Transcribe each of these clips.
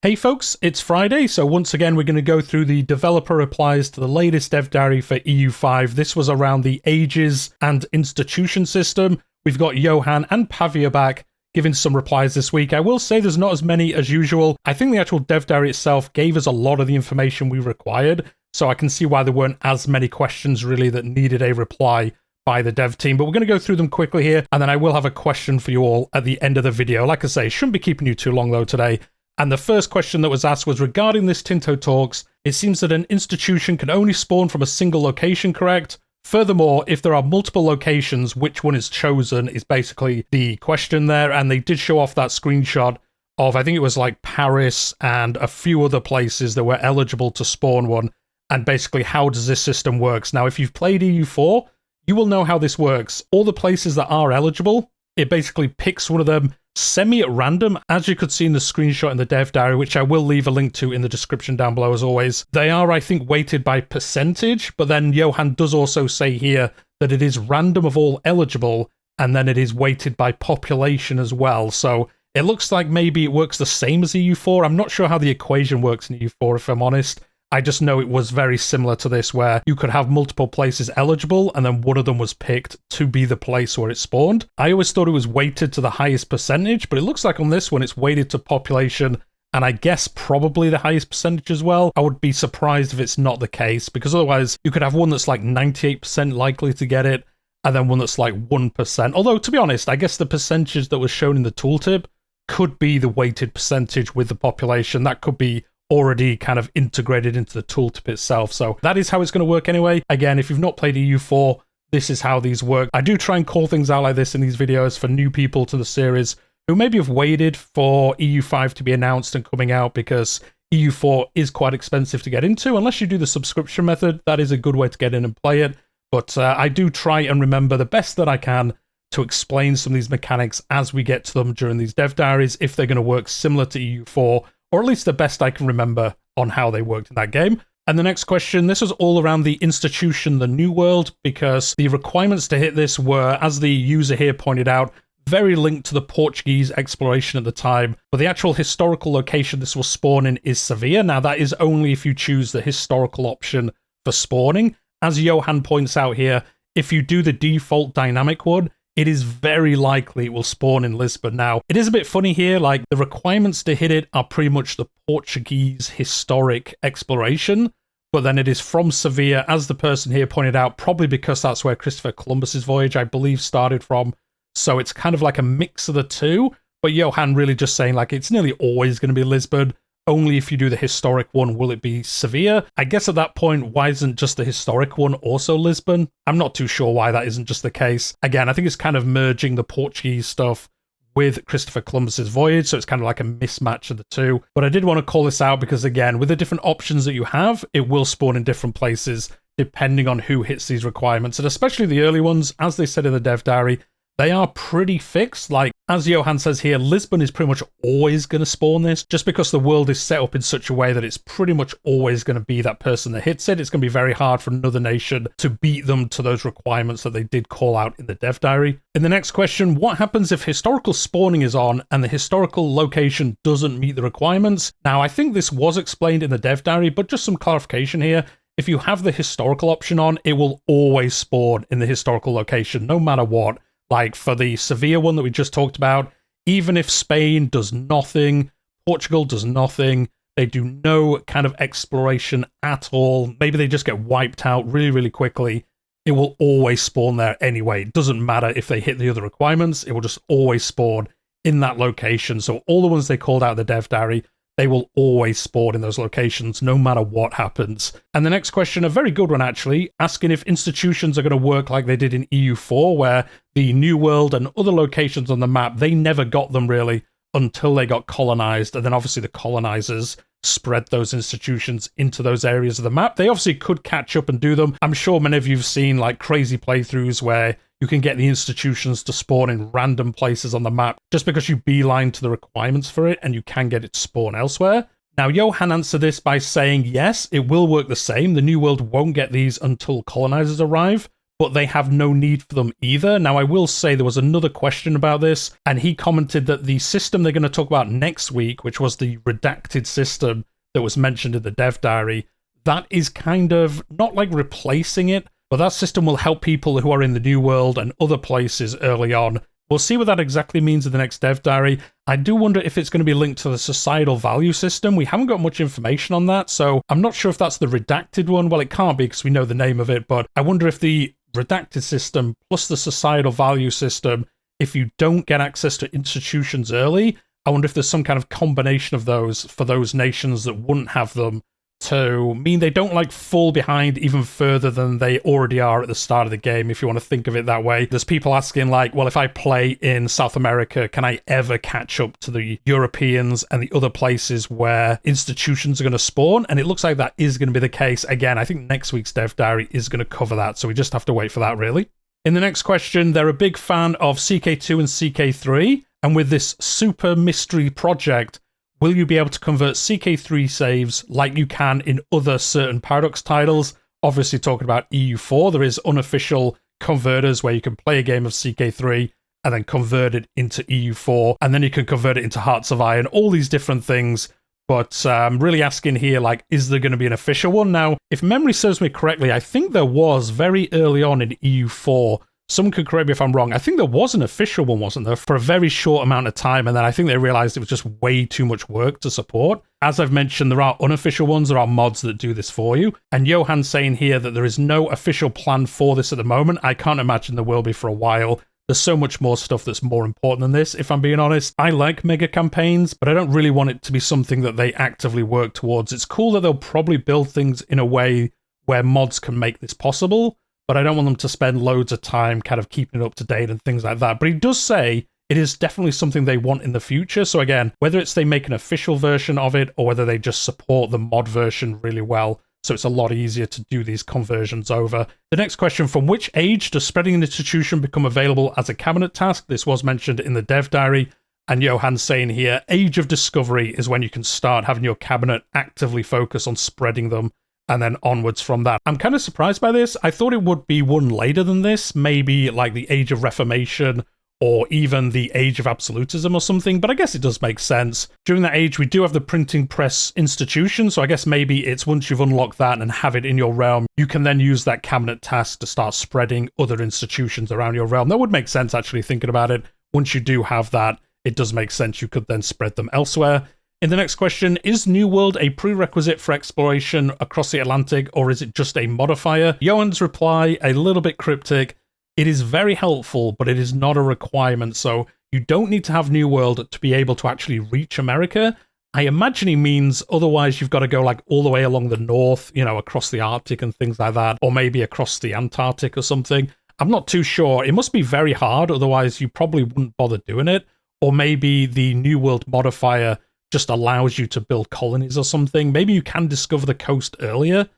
Hey folks, it's Friday, so once again we're going to go through the developer replies to the latest dev diary for EU5. This was around the ages and institution system. We've got Johan and Pavia back giving some replies this week. I will say there's not as many as usual. I think the actual dev diary itself gave us a lot of the information we required, so I can see why there weren't as many questions really that needed a reply by the dev team. But we're going to go through them quickly here, and then I will have a question for you all at the end of the video. Like I say, shouldn't be keeping you too long though today. And the first question that was asked was regarding this Tinto Talks. It seems that an institution can only spawn from a single location, correct? Furthermore, if there are multiple locations, which one is chosen is basically the question there. And they did show off that screenshot of, I think it was like Paris and a few other places that were eligible to spawn one. And basically, how does this system work? Now, if you've played EU4, you will know how this works. All the places that are eligible, it basically picks one of them semi at random, as you could see in the screenshot in the dev diary, which I will leave a link to in the description down below as always. They are, I think, weighted by percentage, but then Johan does also say here that it is random of all eligible, and then it is weighted by population as well. So it looks like maybe it works the same as EU4. I'm not sure how the equation works in EU4, if I'm honest. I just know it was very similar to this, where you could have multiple places eligible, and then one of them was picked to be the place where it spawned. I always thought it was weighted to the highest percentage, but it looks like on this one it's weighted to population, and I guess probably the highest percentage as well. I would be surprised if it's not the case, because otherwise you could have one that's like 98% likely to get it, and then one that's like 1%. Although, to be honest, I guess the percentage that was shown in the tooltip could be the weighted percentage with the population. That could be already kind of integrated into the tooltip itself. So that is how it's going to work anyway. Again, if you've not played EU4, this is how these work. I do try and call things out like this in these videos for new people to the series who maybe have waited for EU5 to be announced and coming out, because EU4 is quite expensive to get into. Unless you do the subscription method, that is a good way to get in and play it. But I do try and remember the best that I can to explain some of these mechanics as we get to them during these dev diaries, if they're going to work similar to EU4, or at least the best I can remember on how they worked in that game. And the next question, this was all around the institution, the New World, because the requirements to hit this were, as the user here pointed out, very linked to the Portuguese exploration at the time. But the actual historical location this will spawn in is Sevilla. Now, that is only if you choose the historical option for spawning. As Johan points out here, if you do the default dynamic one, it is very likely it will spawn in Lisbon. Now, it is a bit funny here, like the requirements to hit it are pretty much the Portuguese historic exploration, but then it is from Sevilla, as the person here pointed out, probably because that's where Christopher Columbus's voyage, I believe, started from. So it's kind of like a mix of the two, but Johan really just saying like it's nearly always going to be Lisbon. Only if you do the historic one will it be Sevilla. I guess at that point, why isn't just the historic one also Lisbon? I'm not too sure why that isn't just the case. Again, I think it's kind of merging the Portuguese stuff with Christopher Columbus's voyage, so it's kind of like a mismatch of the two. But I did want to call this out because, again, with the different options that you have, it will spawn in different places depending on who hits these requirements. And especially the early ones, as they said in the dev diary, they are pretty fixed. Like, as Johan says here, Lisbon is pretty much always going to spawn this, just because the world is set up in such a way that it's pretty much always going to be that person that hits it. It's going to be very hard for another nation to beat them to those requirements that they did call out in the dev diary. In the next question, what happens if historical spawning is on and the historical location doesn't meet the requirements? Now, I think this was explained in the dev diary, but just some clarification here. If you have the historical option on, it will always spawn in the historical location, no matter what. Like for the Sevilla one that we just talked about, even if Spain does nothing, Portugal does nothing, they do no kind of exploration at all, maybe they just get wiped out really, really quickly, it will always spawn there anyway. It doesn't matter if they hit the other requirements, it will just always spawn in that location. So all the ones they called out in the dev diary, they will always spawn in those locations, no matter what happens. And the next question, a very good one actually, asking if institutions are going to work like they did in EU4, where the New World and other locations on the map, they never got them really until they got colonized. And then obviously the colonizers spread those institutions into those areas of the map. They obviously could catch up and do them. I'm sure many of you have seen like crazy playthroughs where you can get the institutions to spawn in random places on the map just because you beeline to the requirements for it and you can get it to spawn elsewhere. Now, Johan answered this by saying, yes, it will work the same. The New World won't get these until colonizers arrive, but they have no need for them either. Now, I will say there was another question about this, and he commented that the system they're going to talk about next week, which was the redacted system that was mentioned in the dev diary, that is kind of not like replacing it, but that system will help people who are in the New World and other places early on. We'll see what that exactly means in the next dev diary. I do wonder if it's going to be linked to the societal value system. We haven't got much information on that, so I'm not sure if that's the redacted one. Well, it can't be because we know the name of it, but I wonder if the redacted system plus the societal value system, if you don't get access to institutions early, I wonder if there's some kind of combination of those for those nations that wouldn't have them to mean they don't like fall behind even further than they already are at the start of the game, if you want to think of it that way. There's people asking like, well, if I play in South America, can I ever catch up to the Europeans and the other places where institutions are going to spawn? And it looks like that is going to be the case. Again, I think next week's dev diary is going to cover that, so we just have to wait for that, really. In the next question, they're a big fan of CK2 and CK3, and with this super mystery project, will you be able to convert CK3 saves like you can in other certain Paradox titles? Obviously talking about EU4, there is unofficial converters where you can play a game of CK3 and then convert it into EU4, and then you can convert it into Hearts of Iron, all these different things. But I'm really asking here, like, is there going to be an official one? Now, if memory serves me correctly, I think there was very early on in EU4. Someone could correct me if I'm wrong. I think there was an official one, wasn't there, for a very short amount of time, and then I think they realized it was just way too much work to support. As I've mentioned, there are unofficial ones, there are mods that do this for you, and Johan's saying here that there is no official plan for this at the moment. I can't imagine there will be for a while. There's so much more stuff that's more important than this, if I'm being honest. I like mega campaigns, but I don't really want it to be something that they actively work towards. It's cool that they'll probably build things in a way where mods can make this possible, but I don't want them to spend loads of time kind of keeping it up to date and things like that. But he does say it is definitely something they want in the future. So again, whether it's they make an official version of it or whether they just support the mod version really well, so it's a lot easier to do these conversions over. The next question, from which age does spreading an institution become available as a cabinet task? This was mentioned in the dev diary. And Johan's saying here, age of discovery is when you can start having your cabinet actively focus on spreading them, and then onwards from that. I'm kind of surprised by this. I thought it would be one later than this, maybe like the Age of Reformation or even the Age of Absolutism or something, but I guess it does make sense. During that age, we do have the printing press institution, so I guess maybe it's once you've unlocked that and have it in your realm, you can then use that cabinet task to start spreading other institutions around your realm. That would make sense, actually, thinking about it. Once you do have that, it does make sense you could then spread them elsewhere. In the next question, is New World a prerequisite for exploration across the Atlantic, or is it just a modifier? Johan's reply, a little bit cryptic. It is very helpful, but it is not a requirement, so you don't need to have New World to be able to actually reach America. I imagine he means otherwise you've got to go like all the way along the north, you know, across the Arctic and things like that, or maybe across the Antarctic or something. I'm not too sure. It must be very hard, otherwise you probably wouldn't bother doing it. Or maybe the New World modifier just allows you to build colonies or something. Maybe you can discover the coast earlier,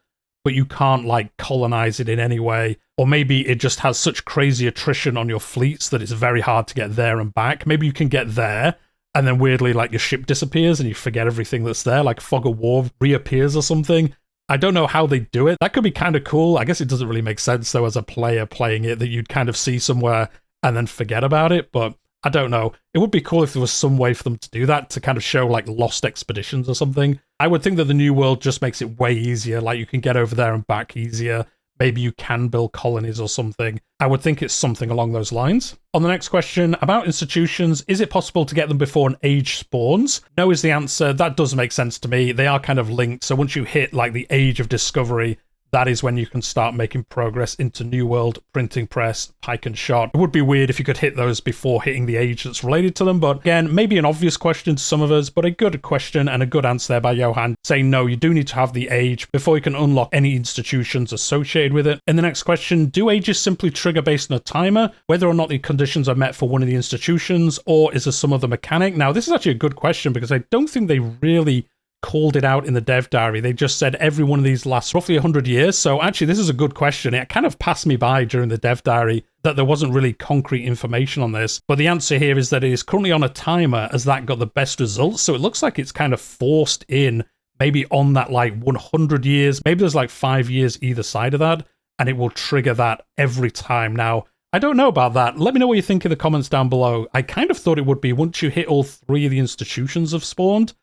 but you can't like colonize it in any way. Or maybe it just has such crazy attrition on your fleets that it's very hard to get there and back. Maybe you can get there and then weirdly like your ship disappears and you forget everything that's there, like Fog of War reappears or something. I don't know how they do it. That could be kind of cool. I guess it doesn't really make sense though as a player playing it that you'd kind of see somewhere and then forget about it, but I don't know. It would be cool if there was some way for them to do that, to kind of show like lost expeditions or something. I would think that the New World just makes it way easier. Like you can get over there and back easier. Maybe you can build colonies or something. I would think it's something along those lines. On the next question, about institutions, is it possible to get them before an age spawns? No is the answer. That does make sense to me. They are kind of linked. So once you hit like the age of discovery, that is when you can start making progress into New World, Printing Press, Pike and Shot. It would be weird if you could hit those before hitting the age that's related to them, but again, maybe an obvious question to some of us, but a good question and a good answer there by Johan, saying no, you do need to have the age before you can unlock any institutions associated with it. In the next question, do ages simply trigger based on a timer, whether or not the conditions are met for one of the institutions, or is there some other mechanic? Now, this is actually a good question because I don't think they really called it out in the dev diary. They just said every one of these lasts roughly 100 years. So actually, this is a good question. It kind of passed me by during the dev diary that there wasn't really concrete information on this. But the answer here is that it is currently on a timer as that got the best results. So it looks like it's kind of forced in maybe on that like 100 years. Maybe there's like 5 years either side of that. and it will trigger that every time. Now, I don't know about that. Let me know what you think in the comments down below. I kind of thought it would be once you hit all 3 of the institutions have spawned,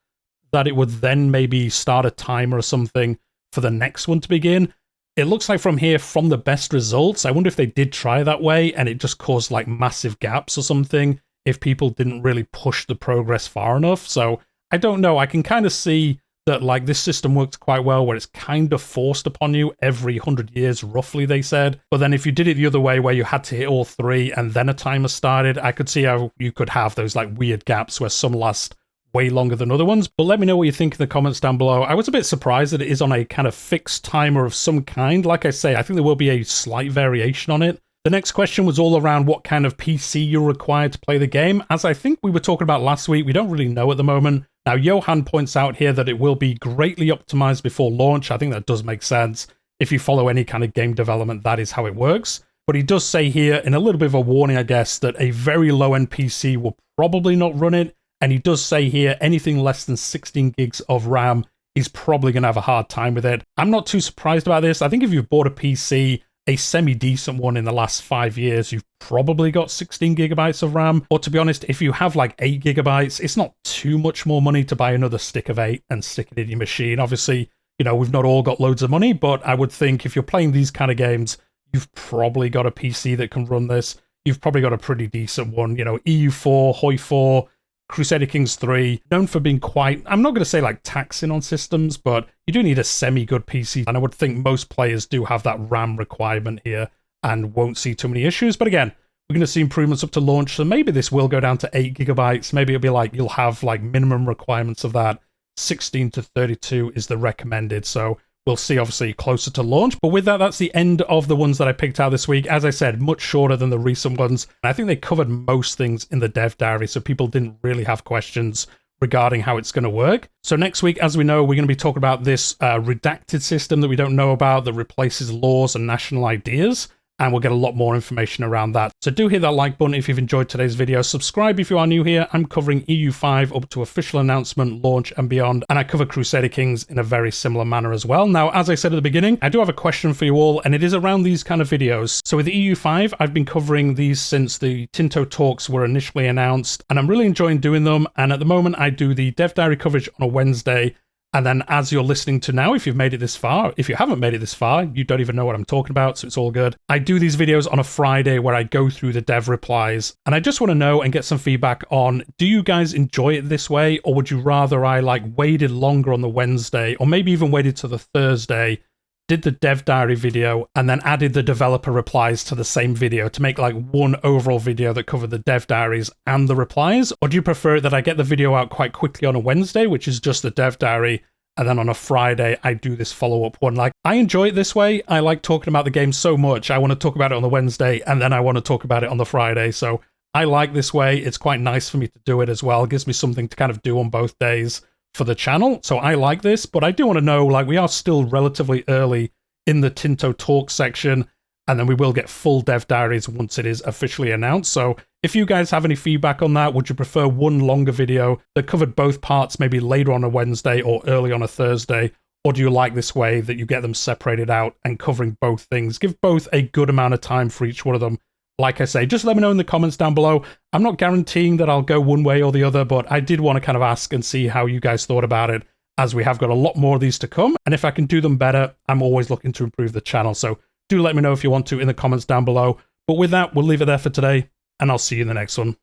that it would then maybe start a timer or something for the next one to begin. It looks like from here, from the best results, I wonder if they did try that way and it just caused like massive gaps or something if people didn't really push the progress far enough. So I don't know. I can kind of see that like this system works quite well where it's kind of forced upon you every 100 years, roughly, they said. But then if you did it the other way where you had to hit all 3 and then a timer started, I could see how you could have those like weird gaps where some last way longer than other ones. But let me know what you think in the comments down below. I was a bit surprised that it is on a kind of fixed timer of some kind. Like I say, I think there will be a slight variation on it. The next question was all around what kind of PC you're required to play the game. As I think we were talking about last week, we don't really know at the moment. Now, Johan points out here that it will be greatly optimized before launch. I think that does make sense. If you follow any kind of game development, that is how it works. But he does say here, in a little bit of a warning, I guess, that a very low-end PC will probably not run it. And he does say here, anything less than 16 gigs of RAM is probably going to have a hard time with it. I'm not too surprised about this. I think if you've bought a PC, a semi-decent one in the last 5 years, you've probably got 16 gigabytes of RAM. Or to be honest, if you have like 8 gigabytes, it's not too much more money to buy another stick of 8 and stick it in your machine. Obviously, you know, we've not all got loads of money, but I would think if you're playing these kind of games, you've probably got a PC that can run this. You've probably got a pretty decent one. You know, EU4, HOI4, Crusader Kings 3, known for being quite, I'm not going to say like taxing on systems, but you do need a semi-good PC. And I would think most players do have that RAM requirement here and won't see too many issues. But again, we're going to see improvements up to launch. So maybe this will go down to 8 gigabytes. Maybe it'll be like you'll have like minimum requirements of that. 16 to 32 is the recommended. So we'll see obviously closer to launch. But with that, that's the end of the ones that I picked out this week. As I said, much shorter than the recent ones. And I think they covered most things in the dev diary, so people didn't really have questions regarding how it's going to work. So next week, as we know, we're going to be talking about this redacted system that we don't know about that replaces laws and national ideas. And we'll get a lot more information around that. So do hit that like button if you've enjoyed today's video. Subscribe if you are new here. I'm covering EU5 up to official announcement, launch, and beyond. And I cover Crusader Kings in a very similar manner as well. Now, as I said at the beginning, I do have a question for you all, and it is around these kind of videos. So with the EU5, I've been covering these since the Tinto Talks were initially announced, and I'm really enjoying doing them. And at the moment, I do the Dev Diary coverage on a Wednesday. And then as you're listening to now, if you've made it this far, if you haven't made it this far, you don't even know what I'm talking about, so it's all good. I do these videos on a Friday where I go through the dev replies, and I just want to know and get some feedback on, do you guys enjoy it this way, or would you rather I like waited longer on the Wednesday, or maybe even waited to the Thursday, did the dev diary video, and then added the developer replies to the same video to make like one overall video that covered the dev diaries and the replies? Or do you prefer that I get the video out quite quickly on a Wednesday, which is just the dev diary, and then on a Friday I do this follow-up one? Like, I enjoy it this way. I like talking about the game so much. I want to talk about it on the Wednesday, and then I want to talk about it on the Friday. So I like this way. It's quite nice for me to do it as well. It gives me something to kind of do on both days for the channel. So I like this, but I do want to know, like, we are still relatively early in the Tinto Talks section, and then we will get full dev diaries once it is officially announced. So if you guys have any feedback on that, would you prefer one longer video that covered both parts, maybe later on a Wednesday or early on a Thursday? Or do you like this way that you get them separated out and covering both things? Give both a good amount of time for each one of them. Like I say, just let me know in the comments down below. I'm not guaranteeing that I'll go one way or the other, but I did want to kind of ask and see how you guys thought about it, as we have got a lot more of these to come. And if I can do them better, I'm always looking to improve the channel. So do let me know if you want to in the comments down below. But with that, we'll leave it there for today, and I'll see you in the next one.